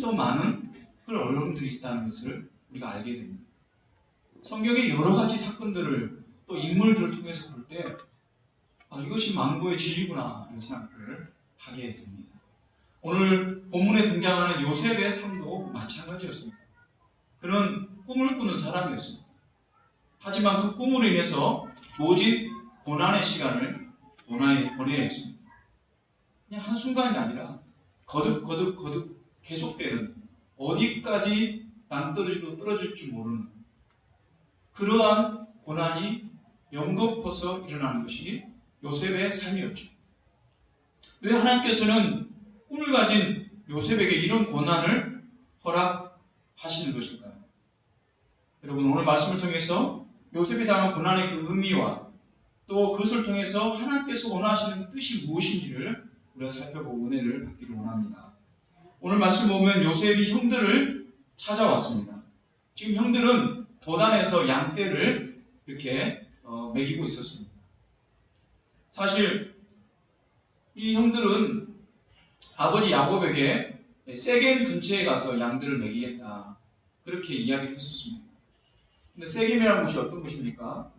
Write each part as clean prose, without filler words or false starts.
더 많은 그런 어려움들이 있다는 것을 우리가 알게 됩니다. 성경의 여러 가지 사건들을 또 인물들을 통해서 볼 때 이것이 만고의 진리구나 하는 생각을 하게 됩니다. 오늘 본문에 등장하는 요셉의 삶도 마찬가지였습니다. 그는 꿈을 꾸는 사람이었습니다. 하지만 그 꿈으로 인해서 오직 고난의 시간을 보내야 했습니다. 그냥 한순간이 아니라 거듭 계속되는, 어디까지 낭떠러지로 떨어질 줄 모르는 그러한 고난이 연거푸서 일어나는 것이 요셉의 삶이었죠. 왜 하나님께서는 꿈을 가진 요셉에게 이런 고난을 허락하시는 것일까요? 여러분, 오늘 말씀을 통해서 요셉이 당한 고난의 그 의미와 또 그것을 통해서 하나님께서 원하시는 그 뜻이 무엇인지를 우리가 살펴보고 은혜를 받기를 원합니다. 오늘 말씀 보면 요셉이 형들을 찾아왔습니다. 지금 형들은 도단에서 양떼를 이렇게 먹이고 있었습니다. 사실 이 형들은 아버지 야곱에게 세겜 근처에 가서 양들을 먹이겠다 그렇게 이야기를 했었습니다. 근데 세겜이라는 곳이 어떤 곳입니까?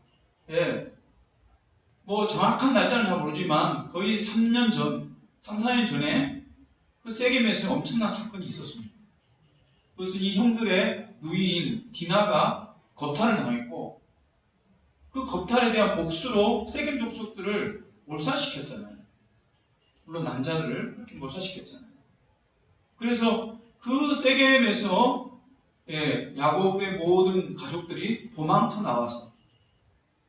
뭐 정확한 날짜는 잘 모르지만 거의 3, 4년 전에 그 세겜에서 엄청난 사건이 있었습니다. 그것은 이 형들의 누이인 디나가 거탈을 당했고 그 거탈에 대한 복수로 세겜 족속들을 몰살시켰잖아요. 물론 남자들을 이렇게 몰살시켰잖아요. 그래서 그 세겜에서 야곱의 모든 가족들이 도망쳐 나와서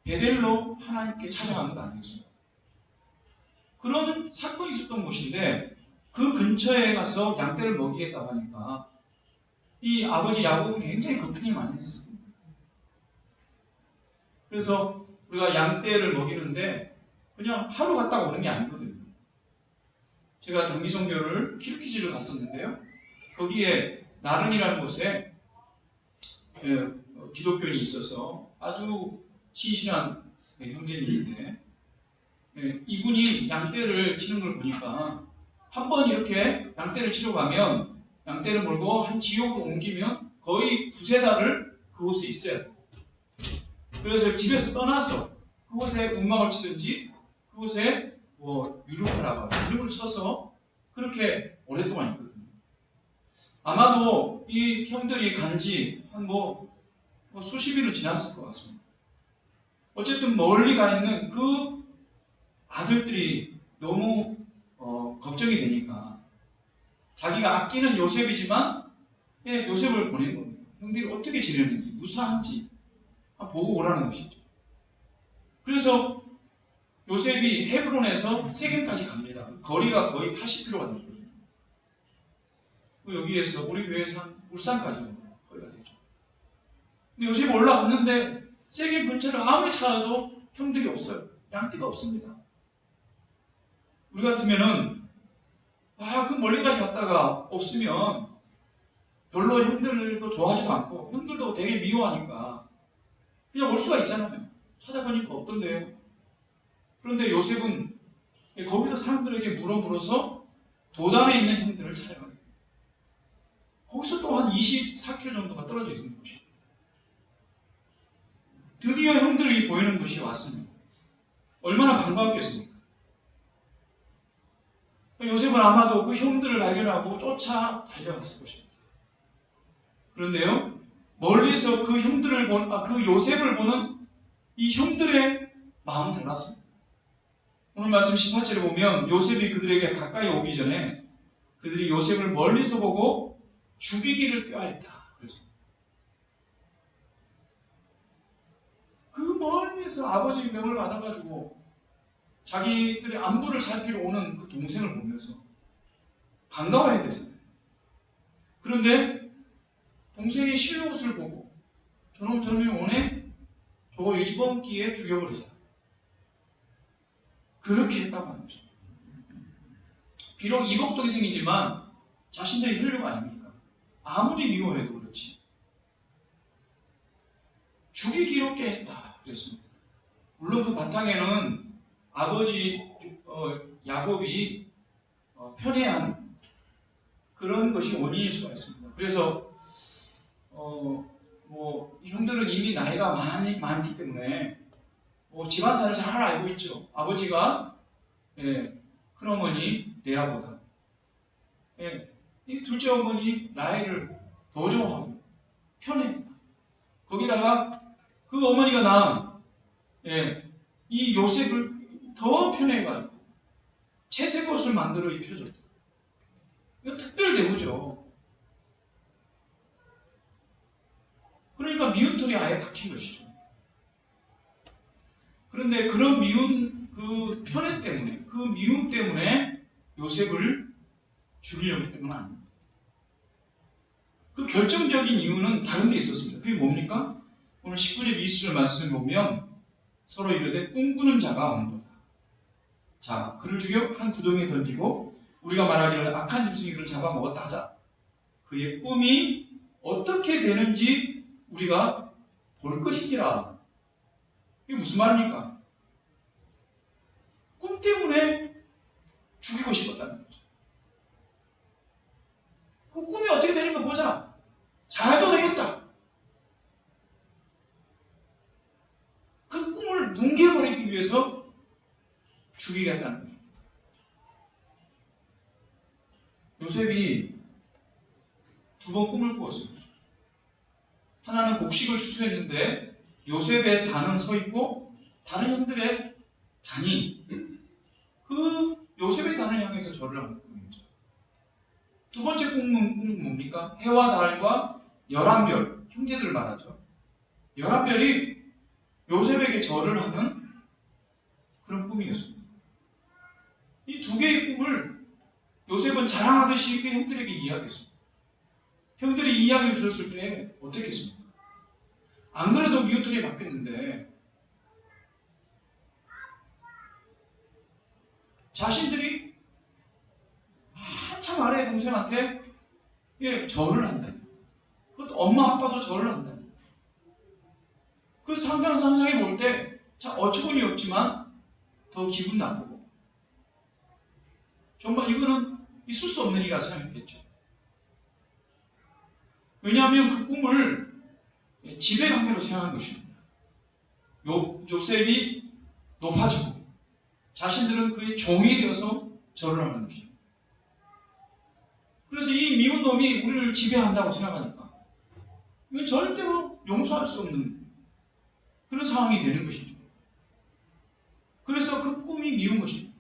베델로 하나님께 찾아가는 거 아니겠습니까? 그런 사건이 있었던 곳인데 그 근처에 가서 양떼를 먹이겠다고 하니까 이 아버지 야곱은 굉장히 걱정이 많이 했습니다. 그래서 우리가 양떼를 먹이는데 그냥 하루 갔다가 오는 게 아니거든요. 제가 단기선교를 키르키즈를 갔었는데요. 거기에 나른이라는 곳에 기독교인이 있어서 아주 신실한 형제님인데 이분이 양떼를 치는 걸 보니까 한번 이렇게 양떼를 치러 가면 양떼를 몰고 한 지역으로 옮기면 거의 두세 달을 그곳에 있어야 돼요. 그래서 집에서 떠나서 그곳에 운막을 치든지 그곳에 유력하라고 유력을 쳐서 그렇게 오랫동안 있거든요. 아마도 이 형들이 간지 한 수십 일은 지났을 것 같습니다. 어쨌든 멀리 가 있는 그 아들들이 너무 걱정이 되니까 자기가 아끼는 요셉이지만 요셉을 보낸 겁니다. 형들이 어떻게 지내는지 무사한지 보고 오라는 것이죠. 그래서 요셉이 헤브론에서 세겜까지 갑니다. 거리가 거의 80km가 되거든요. 여기에서 우리 교회에서 한 울산까지 거리가 되죠. 근데 요셉이 올라갔는데 세겜 근처를 아무리 찾아도 형들이 없어요. 양떼가 없습니다. 우리 같으면은 그 멀리까지 갔다가 없으면 별로 형들도 좋아하지도 않고 형들도 되게 미워하니까 그냥 올 수가 있잖아요. 찾아보니까 없던데요. 그런데 요셉은 거기서 사람들에게 물어서 도단에 있는 형들을 찾아가요. 거기서 또 한 24km 정도가 떨어져 있는 곳입니다. 드디어 형들이 보이는 곳이 왔습니다. 얼마나 반가웠겠습니까? 요셉은 아마도 그 형들을 발견하고 쫓아 달려갔을 것입니다. 그런데요, 멀리서 그 형들을 그 요셉을 보는 이 형들의 마음은 달랐습니다. 오늘 말씀 18절에 보면 요셉이 그들에게 가까이 오기 전에 그들이 요셉을 멀리서 보고 죽이기를 꾀하였다. 그랬습니다. 그 멀리서 아버지 명을 받아가지고 자기들의 안부를 살피러 오는 그 동생을 보면서 반가워야 되잖아요. 그런데 동생의 실옷을 보고 저놈이 오네? 저거 이번 기회에 죽여버리자. 그렇게 했다고 하는 것입니다. 비록 이복 동생이지만 자신들의 혈육 아닙니까? 아무리 미워해도 그렇지. 죽이기로 꾀했다. 그랬습니다. 물론 그 바탕에는 아버지 야곱이 편애한 그런 것이 원인일 수가 있습니다. 그래서 형들은 이미 나이가 많기 때문에 집안사를 잘 알고 있죠. 아버지가 큰어머니 레아보다 이 둘째 어머니 라헬을 더 좋아하고 편애했다. 거기다가 그 어머니가 낳은 이 요셉을 더 편애해가지고 채색옷을 만들어 입혀줬다. 이거 특별 대우죠. 그러니까 미운 털이 아예 박힌 것이죠. 그런데 그런 미운 그 편애 때문에, 그 미움 때문에 요셉을 죽이려고 했던 건 아닙니다. 그 결정적인 이유는 다른 데 있었습니다. 그게 뭡니까? 오늘 19절 20절 말씀을 보면 서로 이르되 꿈꾸는 자가 온도다. 자, 그를 죽여 한 구덩이에 던지고 우리가 말하기를 악한 짐승이 그를 잡아먹었다 하자. 그의 꿈이 어떻게 되는지 우리가 볼 것이니라. 이게 무슨 말입니까? 꿈 때문에 죽이고 싶었다는 거죠. 그 꿈이 어떻게 되는 거 보자. 잘도 되겠다. 그 꿈을 뭉개버리기 위해서 죽이겠다는 거죠. 요셉이 두 번 꿈을 꾸었습니다. 하나는 곡식을 추수했는데 요셉의 단은 서 있고 다른 형들의 단이 그 요셉의 단을 향해서 절을 하는 꿈이죠. 두 번째 꿈은 뭡니까? 해와 달과 11별, 형제들을 말하죠. 11별이 요셉에게 절을 하는 그런 꿈이었습니다. 이 두 개의 꿈을 요셉은 자랑하듯이 그 형들에게 이야기했습니다. 형들이 이 이야기를 들었을 때 어떻게 했습니까? 안 그래도 미우털이 바뀌었는데 자신들이 한참 아래의 동생한테 절을 한다. 그것도 엄마 아빠도 절을 한다. 그 상상해 볼 때 참 어처구니 없지만 더 기분 나쁘고 정말 이거는 있을 수 없는 일이라 생각했겠죠. 왜냐하면 그 꿈을 지배관계로 생각한 것입니다. 요셉이 높아지고 자신들은 그의 종이 되어서 절을 하는 것입니다. 그래서 이 미운 놈이 우리를 지배한다고 생각하니까 이건 절대로 용서할 수 없는 그런 상황이 되는 것이죠. 그래서 그 꿈이 미운 것입니다.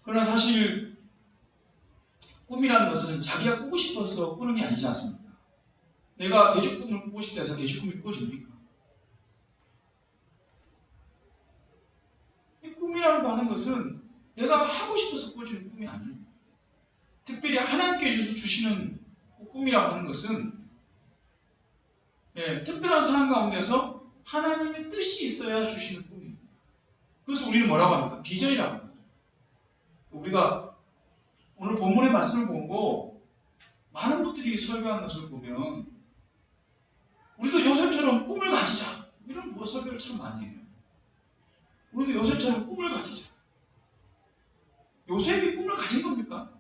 그러나 사실 꿈이라는 것은 자기가 꾸고 싶어서 꾸는 게 아니지 않습니까? 내가 대죽꿈을 꾸고 싶다 해서 대죽꿈이 꾸어집니까? 이 꿈이라는 거 하는 것은 내가 하고 싶어서 꾸어지는 꿈이 아닙니다. 특별히 하나님께서 주시는 꿈이라고 하는 것은 특별한 상황 가운데서 하나님의 뜻이 있어야 주시는 꿈입니다. 그래서 우리는 뭐라고 합니까? 비전이라고 합니다. 우리가 오늘 본문의 말씀을 보고 많은 분들이 설교하는 것을 보면 우리도 요셉처럼 꿈을 가지자 이런 설교를 참 많이 해요. 우리도 요셉처럼 꿈을 가지자. 요셉이 꿈을 가진 겁니까?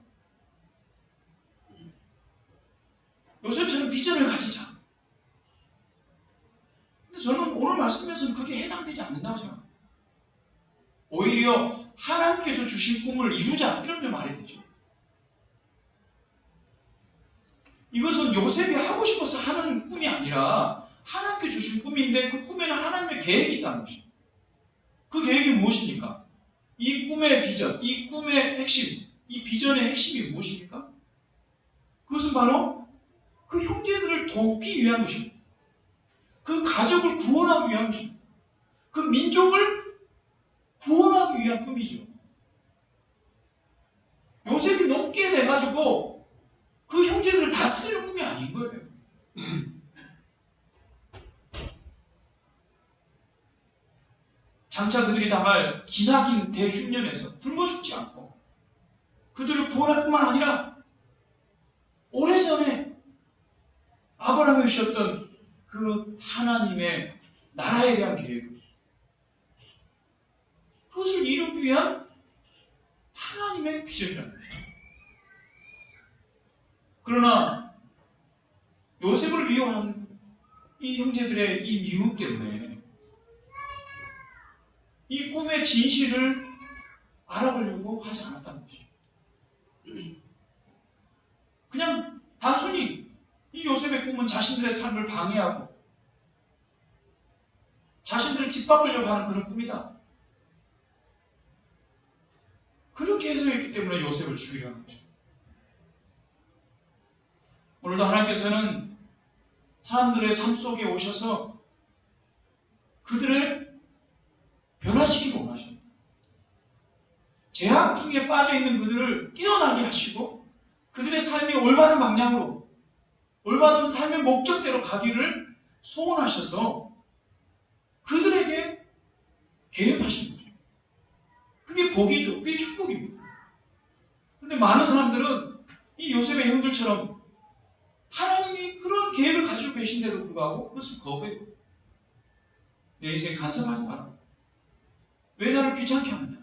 요셉처럼 비전을 가지자. 근데 저는 오늘 말씀에서는 그게 해당되지 않는다고 생각합니다. 오히려 하나님께서 주신 꿈을 이루자 이런 말이 되죠. 이것은 요셉이 하고 싶어서 하는 꿈이 아니라 하나님께 주신 꿈인데 그 꿈에는 하나님의 계획이 있다는 것입니다. 그 계획이 무엇입니까? 이 꿈의 비전, 이 꿈의 핵심, 이 비전의 핵심이 무엇입니까? 그것은 바로 그 형제들을 돕기 위한 것입니다. 그 가족을 구원하기 위한 것입니다. 그 민족을 구원하기 위한 꿈이죠. 요셉이 높게 돼가지고 그 형제들을 다스리는 꿈이 아닌 거예요. 장차 그들이 당할 기나긴 대흉년에서 굶어 죽지 않고 그들을 구원할 뿐만 아니라 오래전에 아브라함이 주셨던 그 하나님의 나라에 대한 계획, 그것을 이루기 위한 하나님의 그러나 요셉을 미워한 이 형제들의 이 미움 때문에 이 꿈의 진실을 알아보려고 하지 않았다는 것이죠. 그냥 단순히 이 요셉의 꿈은 자신들의 삶을 방해하고 자신들을 짓밟으려고 하는 그런 꿈이다. 그렇게 해석했기 때문에 요셉을 죽이려 하는 거죠. 오늘도 하나님께서는 사람들의 삶 속에 오셔서 그들을 변화시키고 원하십니다. 죄악 중에 빠져있는 그들을 깨어나게 하시고 그들의 삶이 올바른 방향으로 올바른 삶의 목적대로 가기를 소원하셔서 그들에게 계획하신 거죠. 그게 복이죠. 그게 축복입니다. 그런데 많은 사람들은 이 요셉의 형들처럼 하나님이 그런 계획을 가지고 계신데도 불구하고 그것을 거부해요. 내 인생 간섭하지 마라. 왜 나를 귀찮게 하느냐.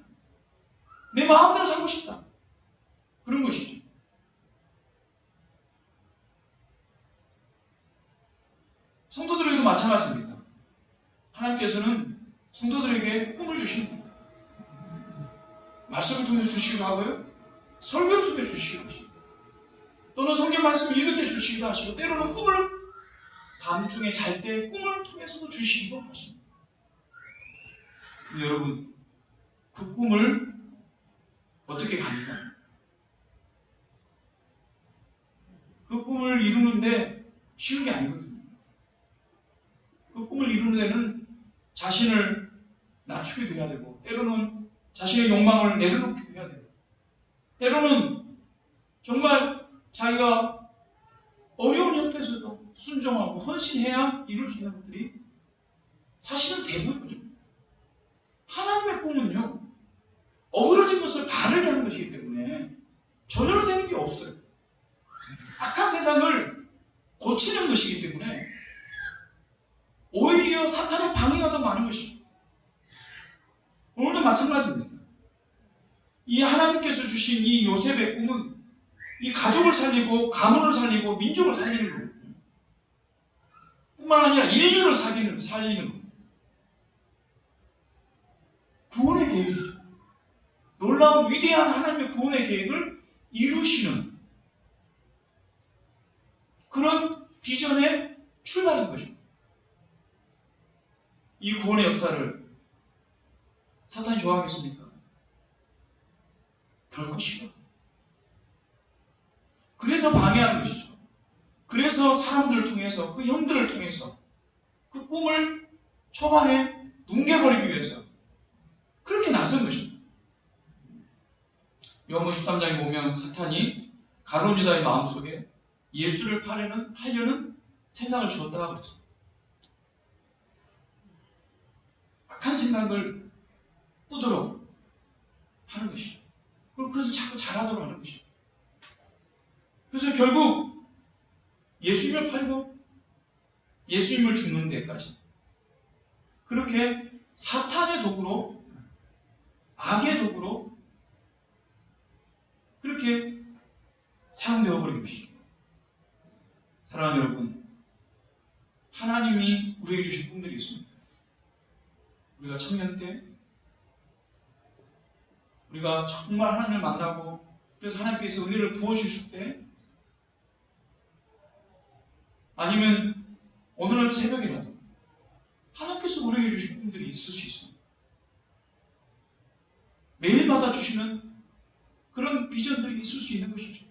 내 마음대로 살고 싶다. 그런 것이죠. 성도들에게도 마찬가지입니다. 하나님께서는 성도들에게 꿈을 주십니다. 말씀을 통해서 주시기도 하고요. 설교를 통해 주시기도 하십니다. 또는 성경 말씀을 읽을 때 주시기도 하시고 때로는 꿈을 밤중에 잘 때 꿈을 통해서도 주시기도 하십니다. 근데 여러분 그 꿈을 어떻게 갑니까? 그 꿈을 이루는데 쉬운 게 아니거든요. 그 꿈을 이루는 데는 자신을 낮추게 돼야 되고 때로는 자신의 욕망을 내려놓게 해야 돼요. 때로는 정말 자기가 어려운 옆에서도 순종하고 헌신해야 이룰 수 있는 것들이 사실은 대부분입니다. 하나님의 꿈은요 어그러진 것을 바르게 하는 것이기 때문에 저절로 되는 게 없어요. 악한 세상을 고치는 것이기 때문에 오히려 사탄의 방해가 더 많은 것이죠. 오늘도 마찬가지입니다. 이 하나님께서 주신 이 요셉의 꿈은 이 가족을 살리고 가문을 살리고 민족을 살리는 거거든요. 뿐만 아니라 인류를 살리는 겁니다. 구원의 계획이죠. 놀라운 위대한 하나님의 구원의 계획을 이루시는 그런 비전의 출발인 것입니다. 이 구원의 역사를 사탄이 좋아하겠습니까? 결코 싫어. 그래서 방해하는 것이죠. 그래서 사람들을 통해서 그 형들을 통해서 그 꿈을 초반에 뭉개버리기 위해서 그렇게 나선 것입니다. 요한복음 13장에 보면 사탄이 가룟 유다의 마음속에 예수를 팔려는 생각을 주었다고 그랬어요. 악한 생각을 꾸도록 하는 것이죠. 그리고 그것을 자꾸 잘하도록 하는 것이죠. 그래서 결국 예수님을 팔고 예수님을 죽는 데까지 그렇게 사탄의 도구로 악의 도구로 그렇게 사용되어 버린 것이죠. 사랑하는 여러분, 하나님이 우리에게 주신 꿈들이 있습니다. 우리가 청년 때 우리가 정말 하나님을 만나고 그래서 하나님께서 은혜를 부어주실 때 아니면 오늘 새벽이라도 하나님께서 우리에게 주신 꿈들이 있을 수 있습니다. 매일마다 주시는 그런 비전들이 있을 수 있는 것이죠.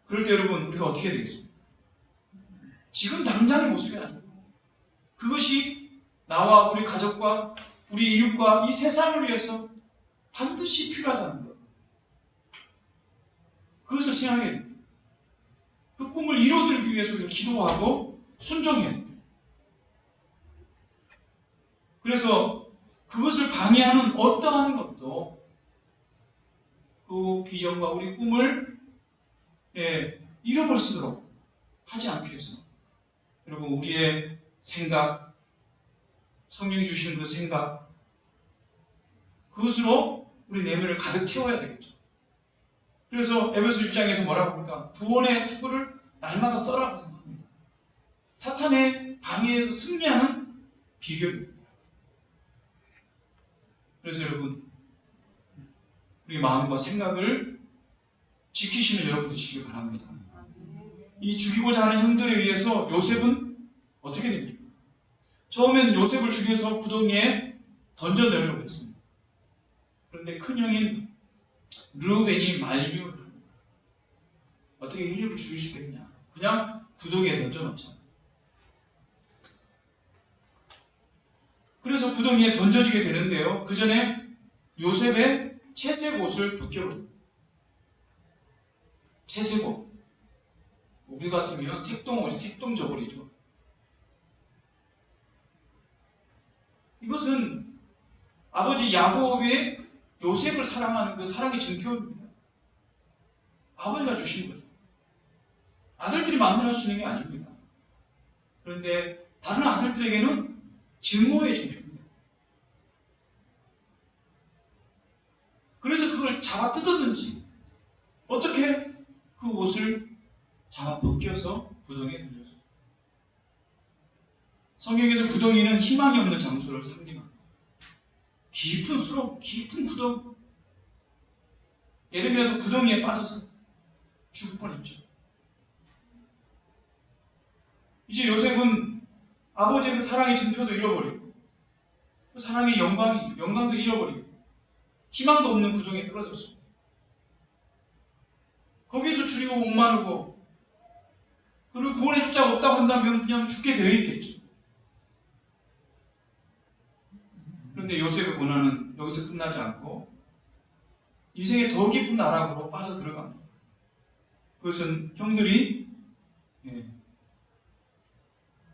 그럴 때 여러분 우리가 어떻게 되겠습니까? 지금 당장의 모습이 아니고 그것이 나와 우리 가족과 우리 이웃과 이 세상을 위해서 반드시 필요하다는 것. 그것을 생각해야 됩니다. 그 꿈을 이루어들기 위해서 우리가 기도하고 순종해야 됩니다. 그래서 그것을 방해하는 어떠한 것도 그 비전과 우리 꿈을 잃어버리도록 하지 않기 위해서 여러분 우리의 생각, 성령 주시는 그 생각 그것으로 우리 내면을 가득 채워야 되겠죠. 그래서 에베소 6장에서 뭐라고 합니까? 구원의 투구를 날마다 써라고 합니다. 사탄의 방해에서 승리하는 비결입니다. 그래서 여러분, 우리의 마음과 생각을 지키시는 여러분 되시길 바랍니다. 이 죽이고자 하는 형들에 의해서 요셉은 어떻게 됩니까? 처음엔 요셉을 죽여서 구덩이에 던져내려고 했습니다. 그런데 큰형인 르우벤이 만류를 합니다. 어떻게 형님을 죽일 수 있겠냐? 그냥 구덩이에 던져놓자. 그래서 구덩이에 던져지게 되는데요. 그 전에 요셉의 채색 옷을 벗겨버립니다. 채색 옷. 우리 같으면 색동옷이 색동저고리죠. 이것은 아버지 야곱의 요셉을 사랑하는 그 사랑의 증표입니다. 아버지가 주신 거죠. 아들들이 마음대로 할 수 있는 게 아닙니다. 그런데 다른 아들들에게는 증오의 증표입니다. 그래서 그걸 잡아 뜯었는지 어떻게 그 옷을 잡아 벗겨서 구덩이에 던졌어요. 성경에서 구덩이는 희망이 없는 장소를 상징합니다. 깊은 수렁, 깊은 구덩이. 예레미야도 구덩이에 빠져서 죽을 뻔했죠. 이제 요셉은 아버지의 그 사랑의 증표도 잃어버리고 그 사랑의 영광도 잃어버리고 희망도 없는 구덩이에 떨어졌습니다. 거기에서 줄이고 목마르고 그를 구원해줄 자가 없다고 한다면 그냥 죽게 되어 있겠죠. 그런데 요셉의 고난은 여기서 끝나지 않고 인생의 더 깊은 나락으로 빠져 들어갑니다. 그것은 형들이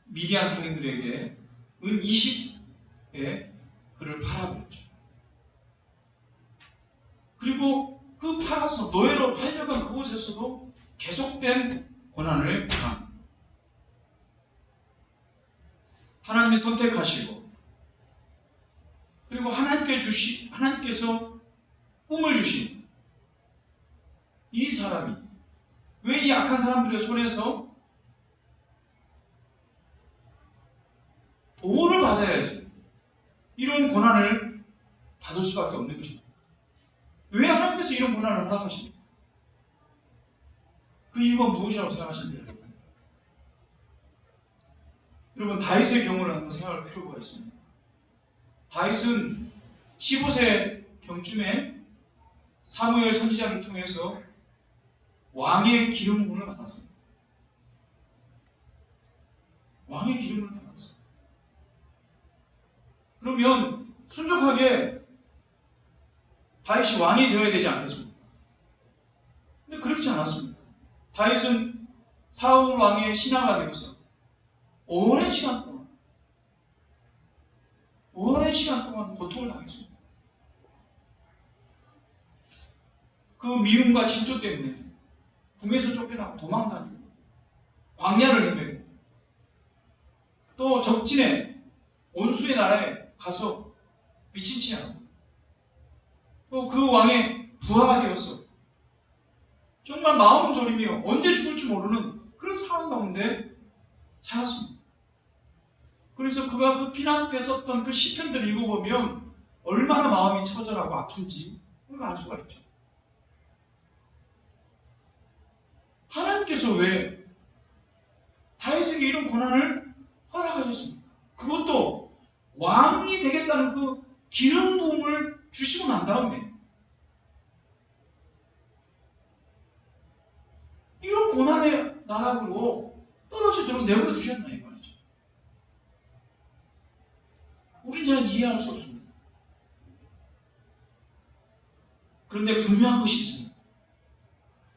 미디안 상인들에게 은 20에 그를 팔아버렸죠. 그리고 그 팔아서 노예로 팔려간 그곳에서도 계속된 고난을 당합니다. 하나님이 선택하시고 그리고 하나님께서 꿈을 주신 이 사람이 왜 이 악한 사람들의 손에서 보호를 받아야지 이런 고난을 받을 수밖에 없는 것입니다. 왜 하나님께서 이런 고난을 허락하십니까? 그 이유가 무엇이라고 생각하십니까? 여러분, 다윗의 경우를 한번 생각할 필요가 있습니다. 다윗은 15세 경쯤에 사무엘 선지자를 통해서 왕의 기름 부음을 받았습니다. 왕의 기름을 받았어요. 그러면 순종하게 다윗이 왕이 되어야 되지 않겠습니까? 근데 그렇지 않았습니다. 다윗은 사울 왕의 신하가 되어서 오랜 시간 동안 고통을 당했습니다. 그 미움과 질투 때문에 궁에서 쫓겨나고 도망다니고 광야를 헤매고 또 적진에 원수의 나라에 가서 미친 채 하고 또 그 왕의 부하가 되어서 정말 마음 졸이며 언제 죽을지 모르는 그런 상황 가운데 살았습니다. 그래서 그가 그 피난 때 썼던 그 시편들을 읽어보면 얼마나 마음이 처절하고 아픈지 그걸 알 수가 있죠. 하나님께서 왜 다윗에게 이런 고난을 허락하셨습니까? 그것도 왕이 되겠다는 그 기름 부음을 주시고 난 다음에 이런 고난의 나락으로 떨어지도록 내버려 두셨나 이 말이죠. 우린 잘 이해할 수 없습니다. 그런데 분명한 것이 있습니다.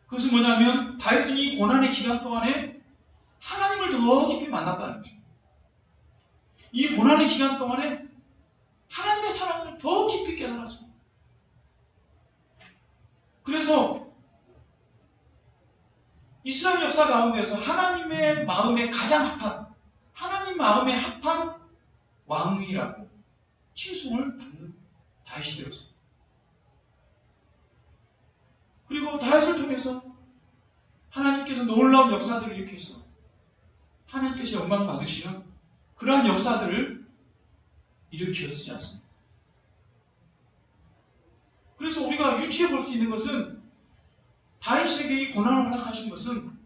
그것은 뭐냐면 다윗은 이 고난의 기간 동안에 하나님을 더 깊이 만났다는 것입니다. 이 고난의 기간 동안에 하나님의 사랑을 더 깊이 깨달았습니다. 그래서 이스라엘 역사 가운데서 하나님의 마음에 가장 하나님 마음에 합한 왕이라고 칭송을 받는 다윗이 되었습니다. 그리고 다윗을 통해서 하나님께서 놀라운 역사들을 일으켜서 하나님께서 영광 받으시는 그러한 역사들을 일으켰지 않습니까? 그래서 우리가 유추해 볼 수 있는 것은 다윗에게 이 고난을 허락하신 것은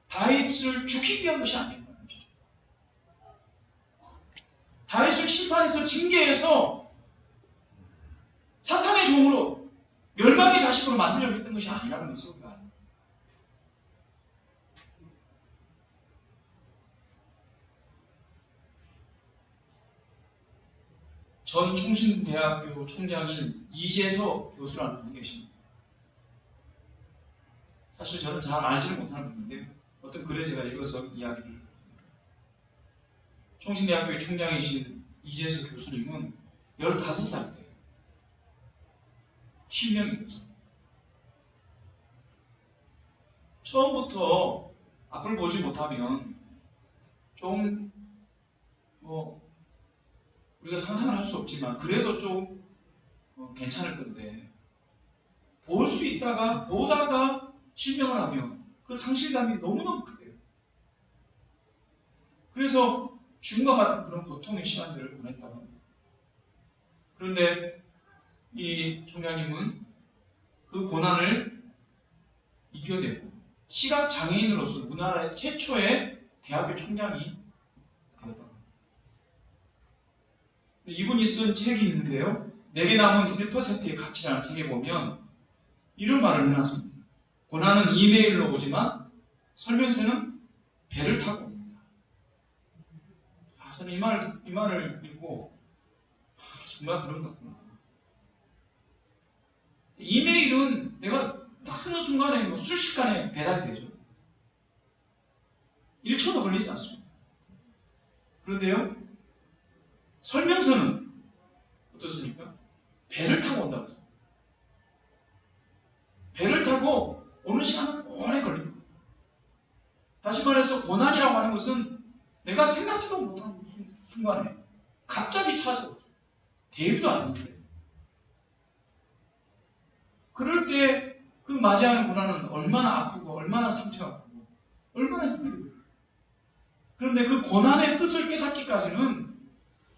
다윗을 죽이기 위한 것이 아니에요. 다윗을 심판해서 징계해서 사탄의 종으로 멸망의 자식으로 만들려고 했던 것이 아니라는 것을 우리가 압니다. 전 충신대학교 총장인 이재석 교수라는 분이 계십니다. 사실 저는 잘 알지를 못하는 분인데 어떤 글을 제가 읽어서 이야기를 충신대학교의 총장이신 이재석 교수님은 15살 때 신명이 됐습니다. 처음부터 앞을 보지 못하면 좀 우리가 상상을 할 수 없지만 그래도 좀 괜찮을 건데 볼 수 있다가 보다가 실명을 하면 그 상실감이 너무너무 크대요. 그래서 죽음과 같은 그런 고통의 시간들을 보냈다고 합니다. 그런데 이 총장님은 그 고난을 이겨내고 시각장애인으로서 우리나라의 최초의 대학교 총장이 되었다고 합니다. 이분이 쓴 책이 있는데요. 내게 남은 1%의 가치라는 책에 보면 이런 말을 해놨습니다. 고난은 이메일로 오지만 설명서는 배를 타고 옵니다. 저는 이 말을 읽고 정말 그런 것 같구나. 이메일은 내가 딱 쓰는 순간에 순식간에 배달이 되죠. 1초도 걸리지 않습니다. 그런데요, 설명서는 어떻습니까? 배를 타고 온다고 했습니다. 배를 타고 오는 시간은 오래 걸립니다. 다시 말해서 고난이라고 하는 것은 내가 생각지도 못하는 순간에 갑자기 찾아오죠. 대비도 안 했는데. 그럴 때 그 맞이하는 고난은 얼마나 아프고 얼마나 상처가 아프고 얼마나 힘들고. 그런데 그 고난의 뜻을 깨닫기까지는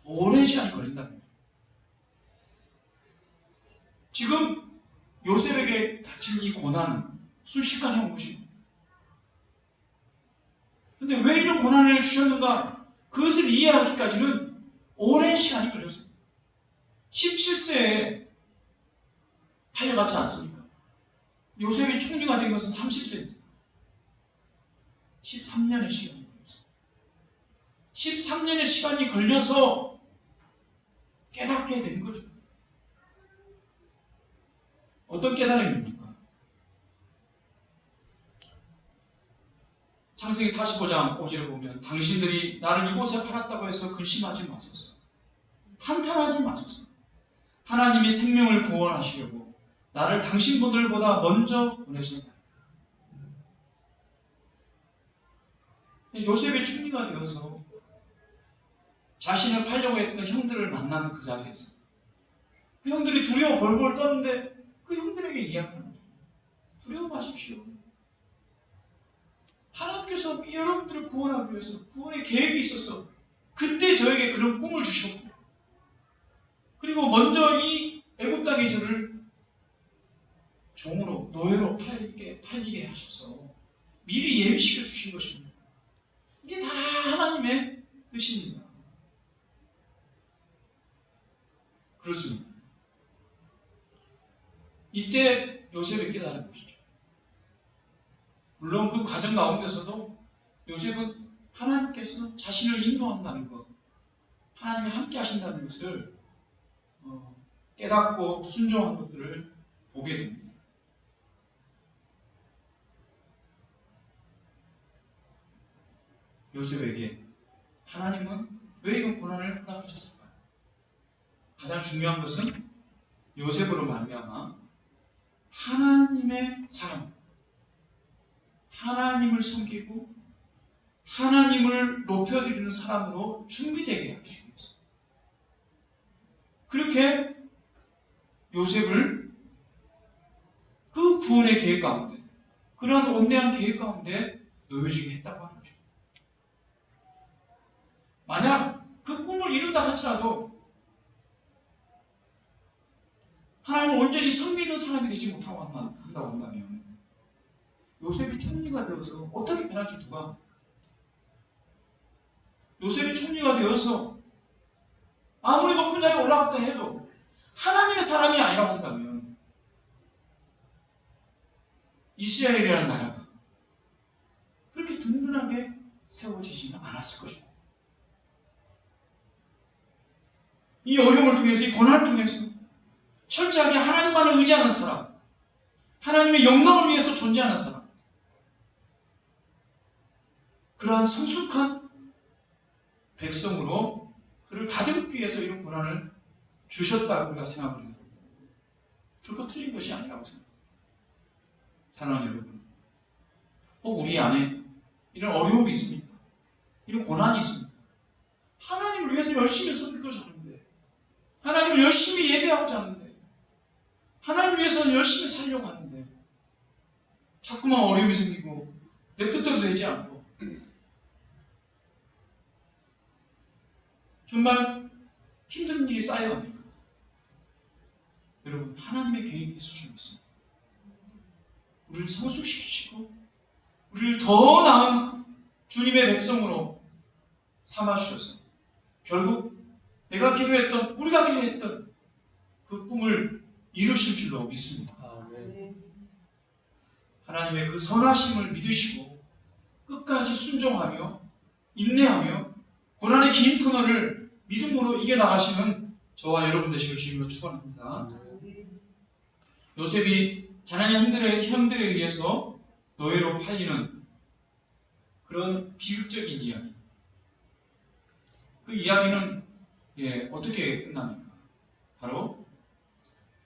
오랜 시간이 걸린다는 거예요. 지금 요셉에게 닥친 이 고난은 순식간에 온 것입니다. 그런데 왜 이런 고난을 주셨는가? 그것을 이해하기까지는 오랜 시간이 걸렸습니다. 17세에 팔려갔지 않습니까? 요셉이 총리가 된 것은 30세입니다. 13년의 시간이 걸렸습니다. 13년의 시간이 걸려서 깨닫게 된 거죠. 어떤 깨달음입니까? 창세기 45장 5절을 보면 당신들이 나를 이곳에 팔았다고 해서 근심하지 마소서. 한탄하지 마소서. 하나님이 생명을 구원하시려고 나를 당신분들보다 먼저 보내신다. 요셉이 총리가 되어서 자신을 팔려고 했던 형들을 만나는 그 자리에서 그 형들이 두려워 벌벌 떠는데 그 형들에게 이야기하는 거예요. 두려워 마십시오. 하나님께서 여러분들을 구원하기 위해서 구원의 계획이 있어서 그때 저에게 그런 꿈을 주셨고 그리고 먼저 이 애굽 땅의 저를 종으로 노예로 팔리게 하셔서 미리 예비시켜 주신 것입니다. 이게 다 하나님의 뜻입니다. 그렇습니다. 이때 요셉이 깨달은 것이죠. 물론 그 과정 가운데서도 요셉은 하나님께서 자신을 인도한다는 것, 하나님이 함께 하신다는 것을 깨닫고 순종한 것들을 보게 됩니다. 요셉에게 하나님은 왜 이런 고난을 허락하셨을까요? 가장 중요한 것은 요셉으로 말미암아 하나님의 사람, 하나님을 섬기고 하나님을 높여드리는 사람으로 준비되게 하시기 위해서. 그렇게 요셉을 그 구원의 계획 가운데, 그런 온대한 계획 가운데 놓여지게 했다고 하는 거죠. 만약 그 꿈을 이룬다 할지라도 하나님을 온전히 섬기는 사람이 되지 못하고 한다고 한다면 요셉이 총리가 되어서 어떻게 변할지 누가? 요셉이 총리가 되어서 아무리 높은 자리에 올라갔다 해도 하나님의 사람이 아니라고 한다면 이스라엘이라는 나라가 그렇게 든든하게 세워지지는 않았을 것입니다. 이 어려움을 통해서, 이 고난을 통해서 철저하게 하나님만을 의지하는 사람, 하나님의 영광을 위해서 존재하는 사람, 그러한 성숙한 백성으로 그를 다듬기 위해서 이런 고난을 주셨다고 우리가 생각을 해요. 결코 틀린 것이 아니라고 생각합니다. 사랑하는 여러분, 혹 우리 안에 이런 어려움이 있습니까? 이런 고난이 있습니까? 하나님을 위해서 열심히 섬기고자 하는데, 하나님을 열심히 예배하고자 하는데, 하나님을 위해서 열심히 살려고 하는데 자꾸만 어려움이 생기고 내 뜻대로 되지 않고 정말 힘든 일이 쌓여갑니다. 여러분, 하나님의 계획이 수준이 있습니다. 우리를 성숙시키시고 우리를 더 나은 주님의 백성으로 삼아주셔서 결국 내가 기도했던, 우리가 기도했던 그 꿈을 이루실 줄로 믿습니다. 하나님의 그 선하심을 믿으시고 끝까지 순종하며 인내하며 고난의 긴 터널을 믿음으로 이겨나가시는 저와 여러분 되시길 주님으로 축원합니다. 요셉이 가난한 형들에 의해서 노예로 팔리는 그런 비극적인 이야기, 그 이야기는 어떻게 끝납니까? 바로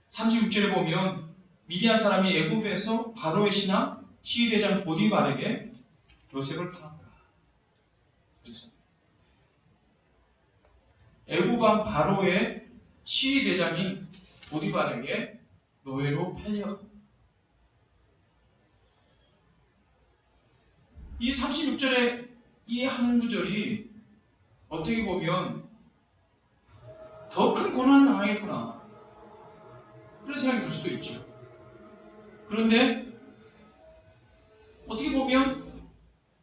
36절에 보면 미디안 사람이 애굽에서 바로의 신하 시위대장 보디발에게 요셉을 팔았다. 그래서 애굽 왕 바로의 시위대장인 보디발에게 노예로 팔려갑니다. 이 36절의 이 한 구절이 어떻게 보면 더 큰 고난을 당하겠구나, 그런 생각이 들 수도 있죠. 그런데 어떻게 보면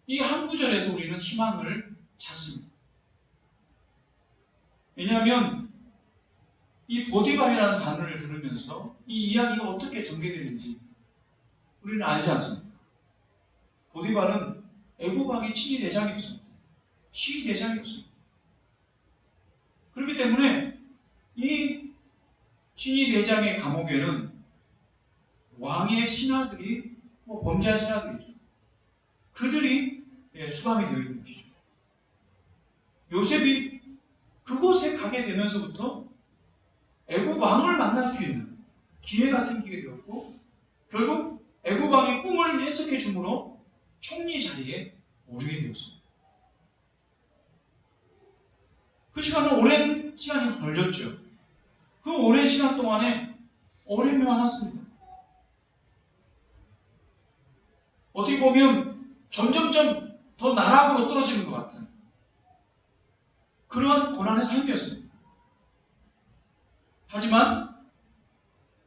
이 한 구절에서 우리는 희망을 찾습니다. 왜냐하면 이 보디발이라는 단어를 들으면서 이 이야기가 어떻게 전개되는지 우리는 알지 않습니까? 보디발은 애굽 왕의 친위 대장이었습니다. 시위 대장이었습니다. 그렇기 때문에 이 친위 대장의 감옥에는 왕의 신하들이, 범죄한 신하들이죠. 그들이 수감이 되어 있는 것이죠. 요셉이 그곳에 가게 되면서부터 애굽 왕을 만날 수 있는 기회가 생기게 되었고, 결국 애굽 왕의 꿈을 해석해 주므로 총리 자리에 오르게 되었습니다. 그 시간은 오랜 시간이 걸렸죠. 그 오랜 시간 동안에 어려움이 많았습니다. 어떻게 보면 점점점 더 나락으로 떨어지는 것 같은 그러한 고난의 삶이었습니다. 하지만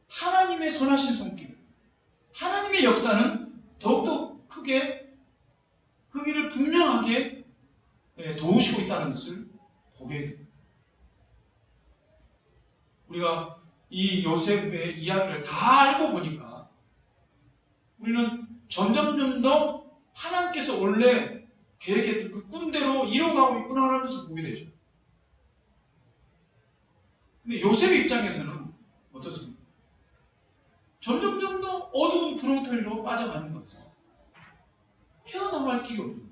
하나님의 선하신 손길, 하나님의 역사는 더욱더 크게 그 길을 분명하게 도우시고 있다는 것을 보게 됩니다. 우리가 이 요셉의 이야기를 다 알고 보니까 우리는 점점 더 하나님께서 원래 계획했던 그 꿈대로 이뤄가고 있구나 하는 것을 보게 되죠. 근데 요셉의 입장에서는 어떻습니까? 점점 더 어두운 구렁텅이로 빠져가는 것을 헤어나갈 길이 없는.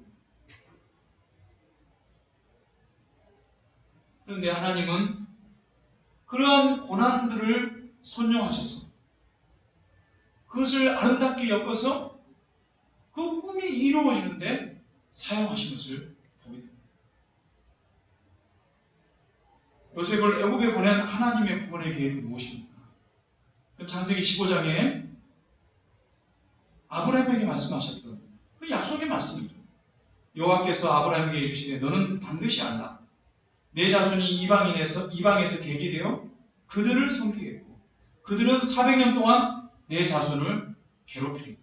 그런데 하나님은 그러한 고난들을 선용하셔서 그것을 아름답게 엮어서 그 꿈이 이루어지는데 사용하신 것을 보게 됩니다. 요셉을 애굽에 보낸 하나님의 구원의 계획은 무엇입니까? 창세기 15장에 아브라함에게 말씀하셨던 그 약속의 말씀이죠. 여호와께서 아브라함에게 이르시되 너는 반드시 알라. 내 자손이 이방에서 계게 되어 그들을 섬기겠고 그들은 400년 동안 내 자손을 괴롭히리라.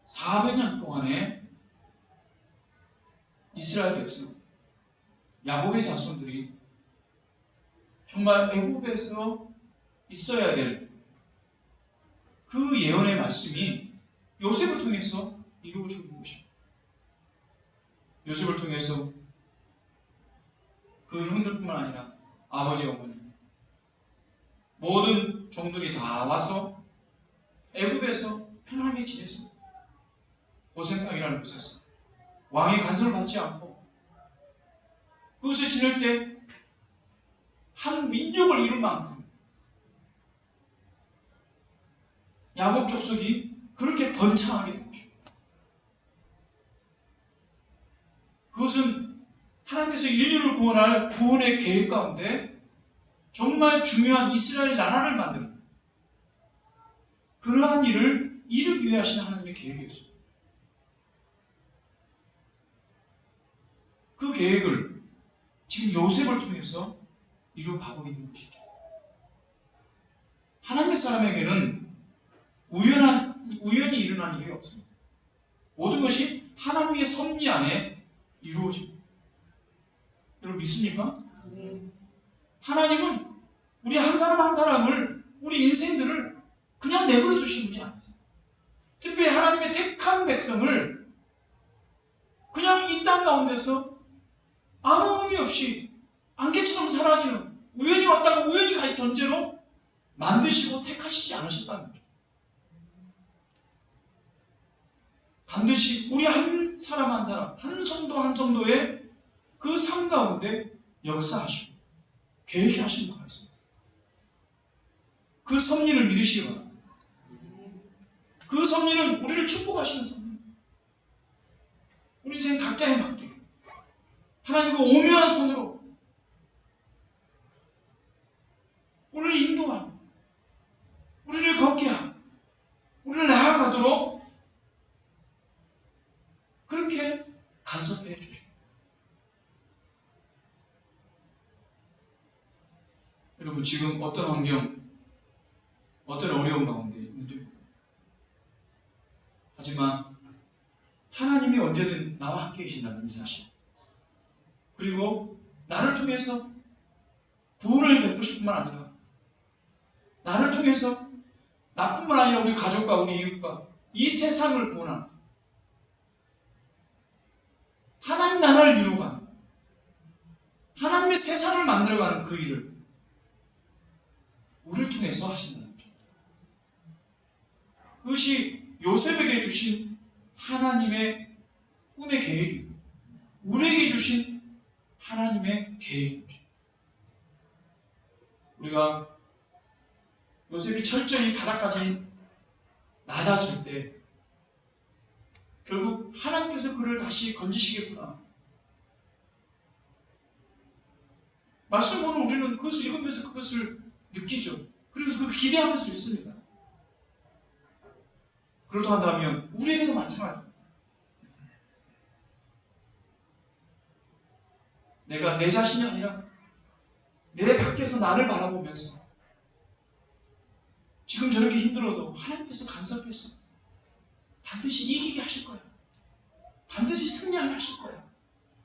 400년 동안에 이스라엘 백성, 야곱의 자손들이 정말 애굽에서 있어야 될 그 예언의 말씀이 요셉을 통해서 이루어지는 것입니다. 요셉을 통해서 그 형들뿐만 아니라 아버지, 어머니, 모든 종들이 다 와서 애굽에서 편하게 지냈습니다. 고센 땅이라는 곳에서 왕의 간섭을 받지 않고 그곳에 지낼 때 한 민족을 이룬 만큼 야곱 족속이 그렇게 번창하게 된 것입니다. 그것은 하나님께서 인류를 구원할 구원의 계획 가운데 정말 중요한 이스라엘 나라를 만드는 그러한 일을 이루기 위해 하신 하나님의 계획이었습니다. 그 계획을 지금 요셉을 통해서 이루어가고 있는 것이죠. 하나님의 사람에게는 우연히 일어난 일이 없습니다. 모든 것이 하나님의 섭리 안에 이루어집니다. 여러분 믿습니까? 하나님은 우리 한 사람 한 사람을, 우리 인생들을 그냥 내버려 두신 분이 아니세요. 특별히 하나님의 택한 백성을 그냥 이 땅 가운데서 아무 의미 없이 안개처럼 사라지는, 우연히 왔다가 우연히 갈 존재로 만드시고 택하시지 않으셨다는 거죠. 반드시 우리 한 사람 한 사람, 한 성도 한 성도의 그 삶 가운데 역사하시고 계획하신 바가 있습니다. 그 섭리를 믿으시기 바랍니다. 그 섭리는 우리를 축복하시는 섭리입니다. 우리 인생 각자에 맞게 하나님 그 오묘한 손으로 우리를 인도하고 우리를 걷게 하고 우리를 나아가도록 그렇게 간섭해 주십니다. 여러분 지금 어떤 환경, 어떤 어려운 가운데 있는지 모릅니다. 하지만 하나님이 언제든 나와 함께 계신다는 이 사실, 그리고 나를 통해서 구원을 베푸실 뿐만 아니라 나를 통해서 나뿐만 아니라 우리 가족과 우리 이웃과 이 세상을 구원하는 하나님 나라를 이루어가는, 하나님의 세상을 만들어가는 그 일을 우리를 통해서 하신다는 거죠. 그것이 요셉에게 주신 하나님의 꿈의 계획이고 우리에게 주신 하나님의 계획입니다. 우리가 요셉이 철저히 바닥까지 낮아질 때 결국 하나님께서 그를 다시 건지시겠구나. 말씀 보는 우리는 그것을 읽으면서 그것을 느끼죠. 그리고 그 기대하면서 있습니다. 그렇다 한다면 우리에게도 마찬가지입니다. 내가 내 자신이 아니라 내 밖에서 나를 바라보면서 지금 저렇게 힘들어도 하나님께서 간섭해서 반드시 이기게 하실 거야. 반드시 승리하게 하실 거야.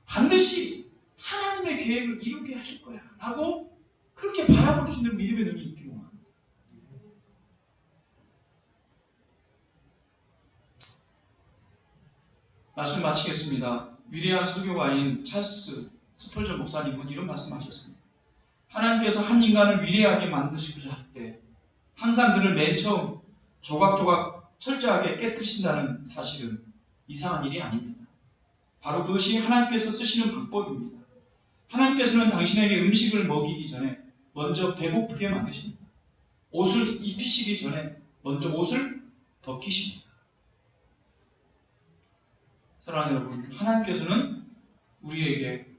반드시 하나님의 계획을 이루게 하실 거야. 라고 그렇게 바라볼 수 있는 믿음의 눈이 있기를 원합니다. 말씀 마치겠습니다. 위대한 설교가인 찰스 스펄전 목사님은 이런 말씀하셨습니다. 하나님께서 한 인간을 위대하게 만드시고자 할 때 항상 그를 맨 처음 조각조각 철저하게 깨뜨리신다는 사실은 이상한 일이 아닙니다. 바로 그것이 하나님께서 쓰시는 방법입니다. 하나님께서는 당신에게 음식을 먹이기 전에 먼저 배고프게 만드십니다. 옷을 입히시기 전에 먼저 옷을 벗기십니다. 사랑하는 여러분, 하나님께서는 우리에게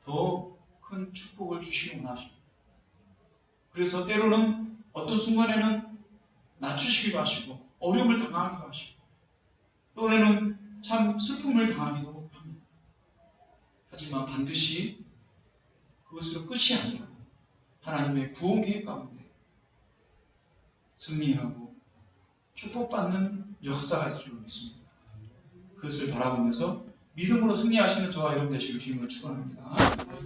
더 큰 축복을 주시기 원하십니다. 그래서 때로는 어떤 순간에는 낮추시기도 하시고 어려움을 당하기도 하시고 또는 참 슬픔을 당하기도 합니다. 하지만 반드시 그것으로 끝이 아니라 하나님의 구원 계획 가운데 승리하고 축복받는 역사가 있을 줄 믿습니다. 그것을 바라보면서 믿음으로 승리하시는 저와 여러분 되시길 주님으로 축원합니다.